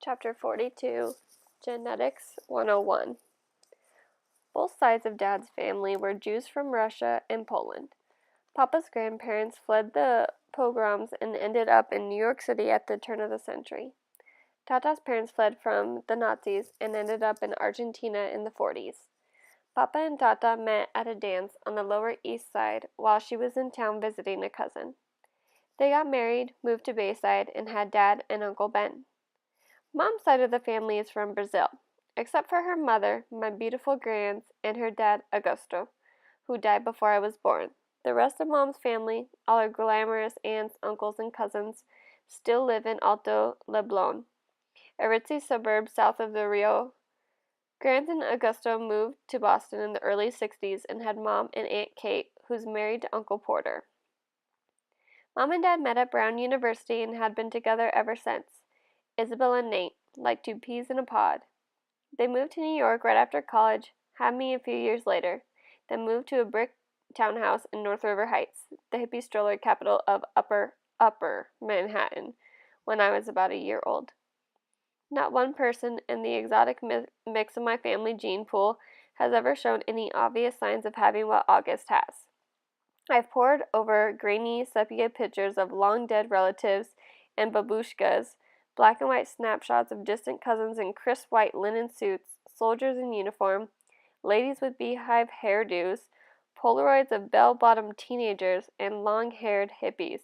Chapter 42, Genetics 101. Both sides of Dad's family were Jews from Russia and Poland. Papa's grandparents fled the pogroms and ended up in New York City at the turn of the century. Tata's parents fled from the Nazis and ended up in Argentina in the 40s. Papa and Tata met at a dance on the Lower East Side while she was in town visiting a cousin. They got married, moved to Bayside, and had Dad and Uncle Ben. Mom's side of the family is from Brazil, except for her mother, my beautiful grands, and her dad, Augusto, who died before I was born. The rest of Mom's family, all her glamorous aunts, uncles, and cousins, still live in Alto Leblon, a ritzy suburb south of the Rio. Grant and Augusto moved to Boston in the early 60s and had Mom and Aunt Kate, who's married to Uncle Porter. Mom and Dad met at Brown University and had been together ever since. Isabel and Nate, like two peas in a pod. They moved to New York right after college, had me a few years later, then moved to a brick townhouse in North River Heights, the hippie stroller capital of upper Manhattan, when I was about a year old. Not one person in the exotic mix of my family gene pool has ever shown any obvious signs of having what August has. I've pored over grainy sepia pictures of long-dead relatives and babushkas, black and white snapshots of distant cousins in crisp white linen suits, soldiers in uniform, ladies with beehive hairdos, Polaroids of bell-bottomed teenagers, and long-haired hippies,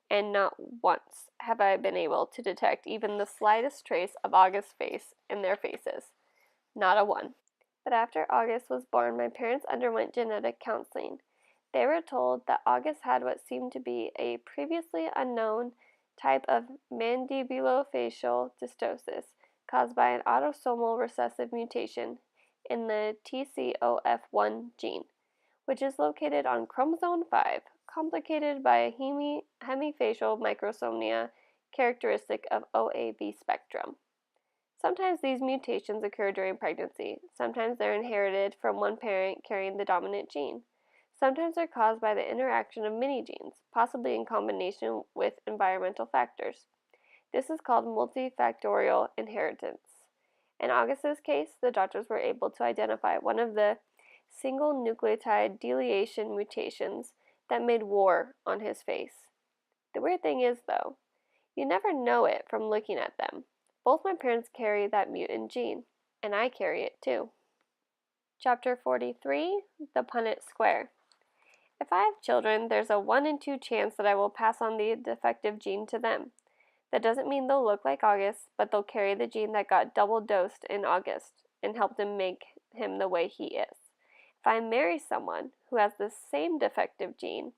and not once have I been able to detect even the slightest trace of August's face in their faces. Not a one. But after August was born, my parents underwent genetic counseling. They were told that August had what seemed to be a previously unknown type of mandibulofacial dysostosis caused by an autosomal recessive mutation in the TCOF1 gene, which is located on chromosome 5, complicated by a hemifacial microsomia characteristic of OAV spectrum. Sometimes these mutations occur during pregnancy. Sometimes they're inherited from one parent carrying the dominant gene. Sometimes they're caused by the interaction of many genes, possibly in combination with environmental factors. This is called multifactorial inheritance. In August's case, the doctors were able to identify one of the single nucleotide deletion mutations that made war on his face. The weird thing is, though, you never know it from looking at them. Both my parents carry that mutant gene, and I carry it too. Chapter 43, The Punnett Square. If I have children, there's a 1 in 2 chance that I will pass on the defective gene to them. That doesn't mean they'll look like August, but they'll carry the gene that got double dosed in August and helped him make him the way he is. If I marry someone who has the same defective gene,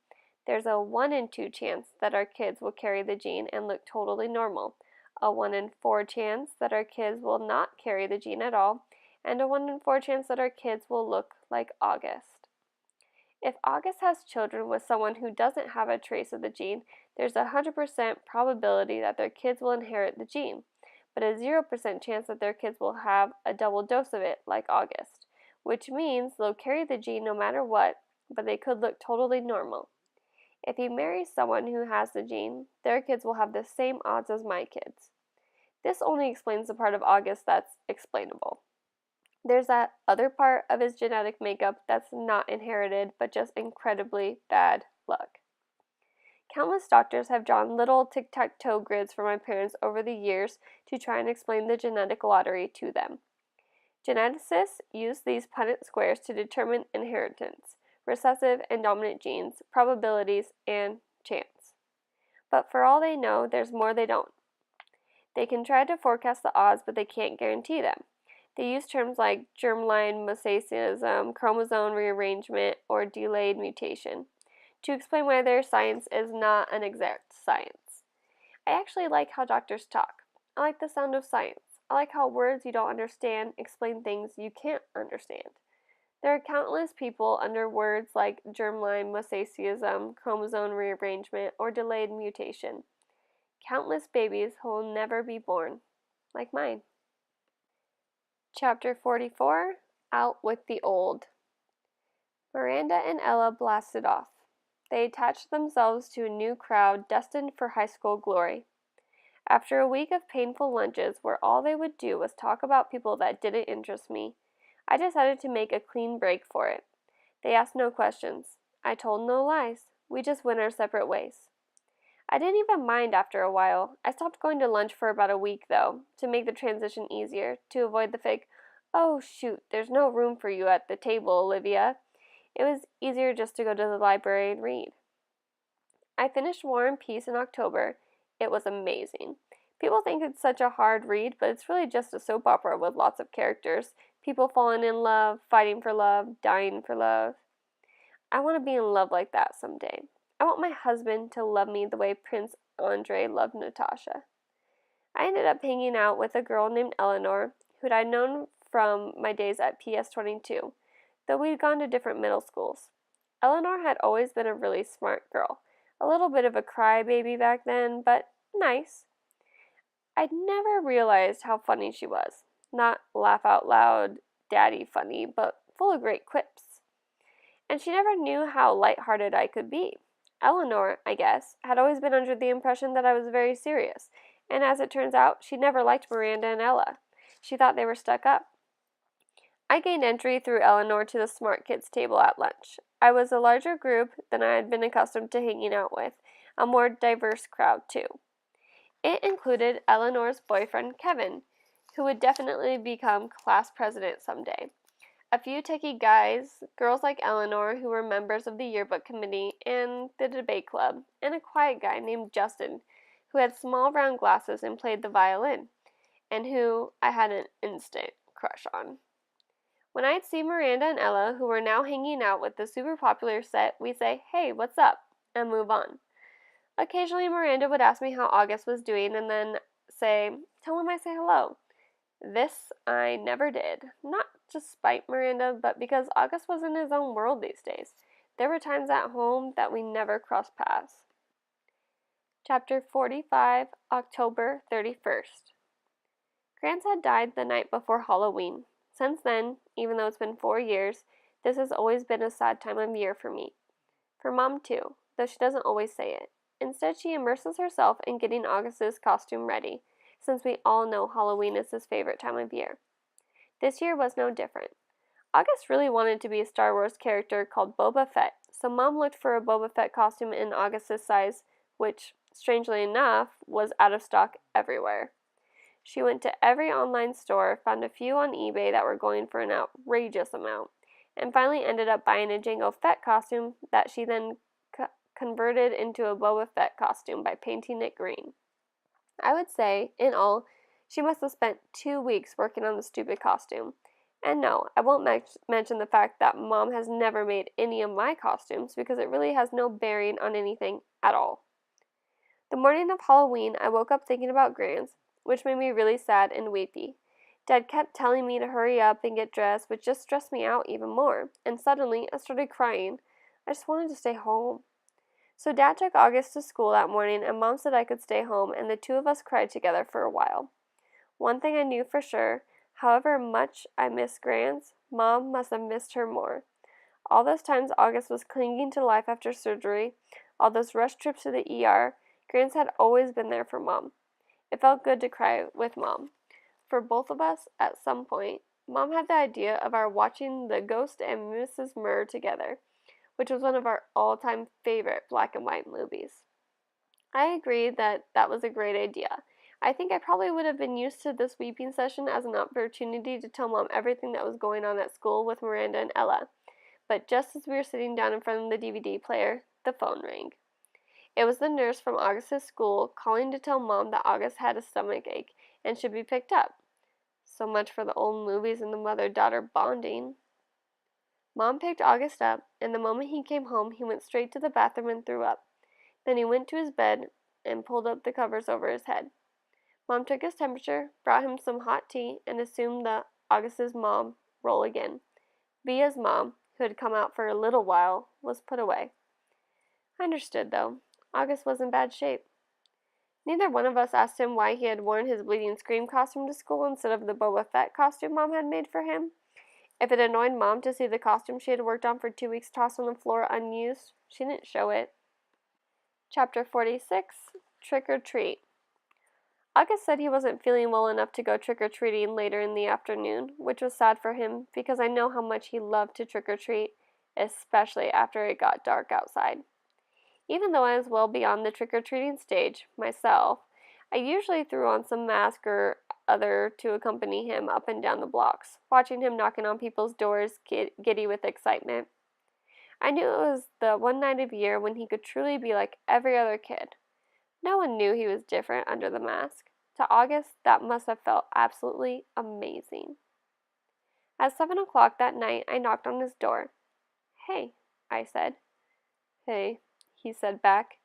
there's a 1 in 2 chance that our kids will carry the gene and look totally normal, a 1 in 4 chance that our kids will not carry the gene at all, and a 1 in 4 chance that our kids will look like August. If August has children with someone who doesn't have a trace of the gene, there's a 100% probability that their kids will inherit the gene, but a 0% chance that their kids will have a double dose of it, like August, which means they'll carry the gene no matter what, but they could look totally normal. If he marries someone who has the gene, their kids will have the same odds as my kids. This only explains the part of August that's explainable. There's that other part of his genetic makeup that's not inherited, but just incredibly bad luck. Countless doctors have drawn little tic-tac-toe grids for my parents over the years to try and explain the genetic lottery to them. Geneticists use these Punnett squares to determine inheritance, recessive and dominant genes, probabilities, and chance. But for all they know, there's more they don't. They can try to forecast the odds, but they can't guarantee them. They use terms like germline mosaicism, chromosome rearrangement, or delayed mutation to explain why their science is not an exact science. I actually like how doctors talk. I like the sound of science. I like how words you don't understand explain things you can't understand. There are countless people under words like germline mosaicism, chromosome rearrangement, or delayed mutation. Countless babies who will never be born, like mine. Chapter 44, Out with the Old. Miranda and Ella blasted off. They attached themselves to a new crowd destined for high school glory. After a week of painful lunches where all they would do was talk about people that didn't interest me, I decided to make a clean break for it. They asked no questions. I told no lies. We just went our separate ways. I didn't even mind after a while. I stopped going to lunch for about a week, though, to make the transition easier, to avoid the fake, "Oh, shoot, there's no room for you at the table, Olivia." It was easier just to go to the library and read. I finished War and Peace in October. It was amazing. People think it's such a hard read, but it's really just a soap opera with lots of characters. People falling in love, fighting for love, dying for love. I want to be in love like that someday. I want my husband to love me the way Prince Andrei loved Natasha. I ended up hanging out with a girl named Eleanor, who I'd known from my days at PS22, though we'd gone to different middle schools. Eleanor had always been a really smart girl, a little bit of a crybaby back then, but nice. I'd never realized how funny she was. Not laugh out loud, daddy funny, but full of great quips. And she never knew how light-hearted I could be. Eleanor, I guess, had always been under the impression that I was very serious, and as it turns out, she never liked Miranda and Ella. She thought they were stuck up. I gained entry through Eleanor to the smart kids table at lunch. I was a larger group than I had been accustomed to hanging out with, a more diverse crowd, too. It included Eleanor's boyfriend, Kevin, who would definitely become class president someday. A few techie guys, girls like Eleanor who were members of the yearbook committee and the debate club, and a quiet guy named Justin who had small round glasses and played the violin, and who I had an instant crush on. When I'd see Miranda and Ella, who were now hanging out with the super popular set, we'd say, "Hey, what's up?" and move on. Occasionally Miranda would ask me how August was doing and then say, "Tell him I say hello." This I never did, not to spite Miranda, but because August was in his own world these days. There were times at home that we never crossed paths. Chapter 45, October 31st. Grants had died the night before Halloween. Since then, even though it's been 4 years, this has always been a sad time of year for me. For Mom, too, though she doesn't always say it. Instead, she immerses herself in getting August's costume ready, since we all know Halloween is his favorite time of year. This year was no different. August really wanted to be a Star Wars character called Boba Fett, so Mom looked for a Boba Fett costume in August's size, which, strangely enough, was out of stock everywhere. She went to every online store, found a few on eBay that were going for an outrageous amount, and finally ended up buying a Jango Fett costume that she then converted into a Boba Fett costume by painting it green. I would say, in all, she must have spent 2 weeks working on the stupid costume. And no, I won't mention the fact that Mom has never made any of my costumes because it really has no bearing on anything at all. The morning of Halloween, I woke up thinking about Grants, which made me really sad and weepy. Dad kept telling me to hurry up and get dressed, which just stressed me out even more, and suddenly I started crying. I just wanted to stay home. So Dad took August to school that morning, and Mom said I could stay home, and the two of us cried together for a while. One thing I knew for sure, however much I missed Grants, Mom must have missed her more. All those times August was clinging to life after surgery, all those rush trips to the ER, Grants had always been there for Mom. It felt good to cry with Mom. For both of us, at some point, Mom had the idea of our watching The Ghost and Mrs. Murr together, which was one of our all-time favorite black and white movies. I agreed that that was a great idea. I think I probably would have been used to this weeping session as an opportunity to tell Mom everything that was going on at school with Miranda and Ella. But just as we were sitting down in front of the DVD player, the phone rang. It was the nurse from August's school calling to tell Mom that August had a stomach ache and should be picked up. So much for the old movies and the mother-daughter bonding. Mom picked August up, and the moment he came home, he went straight to the bathroom and threw up. Then he went to his bed and pulled up the covers over his head. Mom took his temperature, brought him some hot tea, and assumed the August's mom role again. Via's mom, who had come out for a little while, was put away. I understood, though. August was in bad shape. Neither one of us asked him why he had worn his bleeding scream costume to school instead of the Boba Fett costume Mom had made for him. If it annoyed Mom to see the costume she had worked on for 2 weeks tossed on the floor unused, she didn't show it. Chapter 46, Trick or Treat. August said he wasn't feeling well enough to go trick-or-treating later in the afternoon, which was sad for him because I know how much he loved to trick-or-treat, especially after it got dark outside. Even though I was well beyond the trick-or-treating stage myself, I usually threw on some mask or other to accompany him up and down the blocks, watching him knocking on people's doors, giddy with excitement. I knew it was the one night of year when he could truly be like every other kid. No one knew he was different under the mask. To August, that must have felt absolutely amazing. At 7 o'clock that night, I knocked on his door. "Hey," I said. "Hey," he said back.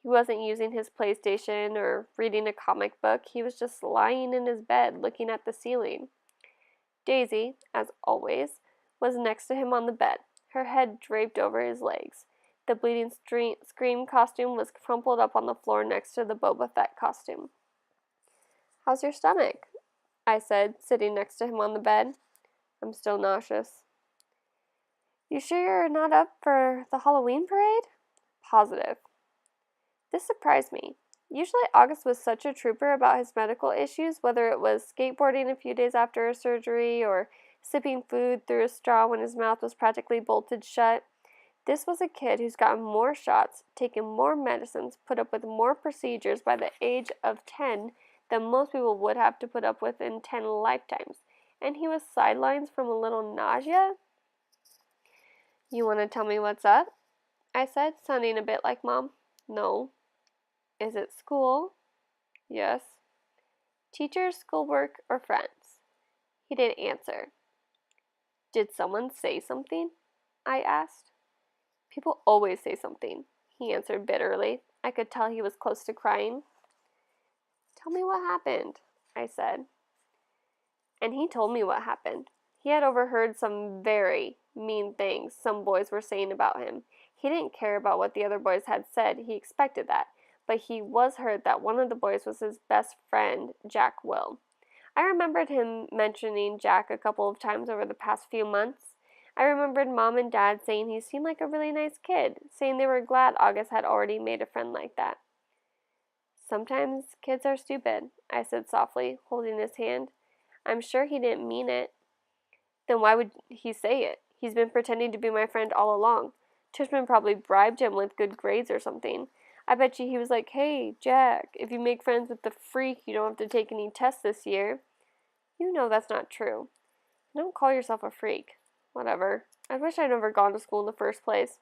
He wasn't using his PlayStation or reading a comic book. He was just lying in his bed looking at the ceiling. Daisy, as always, was next to him on the bed, her head draped over his legs. The bleeding Scream costume was crumpled up on the floor next to the Boba Fett costume. "How's your stomach?" I said, sitting next to him on the bed. "I'm still nauseous." "You sure you're not up for the Halloween parade?" "Positive." This surprised me. Usually August was such a trooper about his medical issues, whether it was skateboarding a few days after a surgery or sipping food through a straw when his mouth was practically bolted shut. This was a kid who's gotten more shots, taken more medicines, put up with more procedures by the age of 10 than most people would have to put up with in 10 lifetimes. And he was sidelines from a little nausea? "You want to tell me what's up?" I said, sounding a bit like Mom. "No." "Is it school?" "Yes." "Teachers, schoolwork, or friends?" He didn't answer. "Did someone say something?" I asked. "People always say something," he answered bitterly. I could tell he was close to crying. "Tell me what happened," I said. And he told me what happened. He had overheard some very mean things some boys were saying about him. He didn't care about what the other boys had said, he expected that, but he was heard that one of the boys was his best friend, Jack Will. I remembered him mentioning Jack a couple of times over the past few months. I remembered Mom and Dad saying he seemed like a really nice kid, saying they were glad August had already made a friend like that. "Sometimes kids are stupid," I said softly, holding his hand. "I'm sure he didn't mean it." "Then why would he say it? He's been pretending to be my friend all along. Tushman probably bribed him with good grades or something. I bet you he was like, 'Hey, Jack, if you make friends with the freak, you don't have to take any tests this year.' You know that's not true. Don't call yourself a freak." "Whatever. I wish I'd never gone to school in the first place."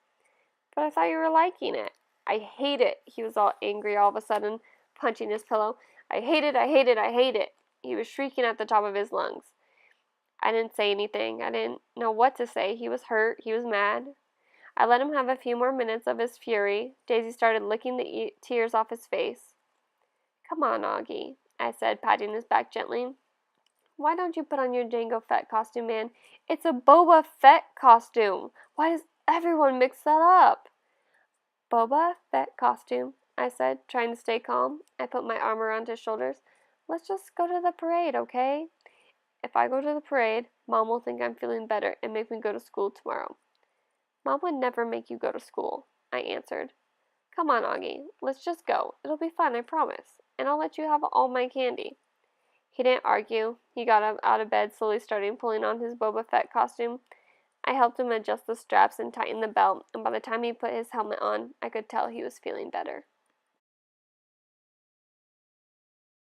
"But I thought you were liking it." "I hate it." He was all angry all of a sudden, punching his pillow. "I hate it, I hate it, I hate it." He was shrieking at the top of his lungs. I didn't say anything. I didn't know what to say. He was hurt. He was mad. I let him have a few more minutes of his fury. Daisy started licking the tears off his face. "Come on, Augie," I said, patting his back gently. "Why don't you put on your Jango Fett costume, man? It's a Boba Fett costume. Why does everyone mix that up?" "Boba Fett costume," I said, trying to stay calm. I put my arm around his shoulders. "Let's just go to the parade, okay? If I go to the parade, Mom will think I'm feeling better and make me go to school tomorrow." "Mom would never make you go to school," I answered. "Come on, Augie, let's just go. It'll be fun, I promise. And I'll let you have all my candy." He didn't argue. He got up out of bed, slowly starting pulling on his Boba Fett costume. I helped him adjust the straps and tighten the belt, and by the time he put his helmet on, I could tell he was feeling better.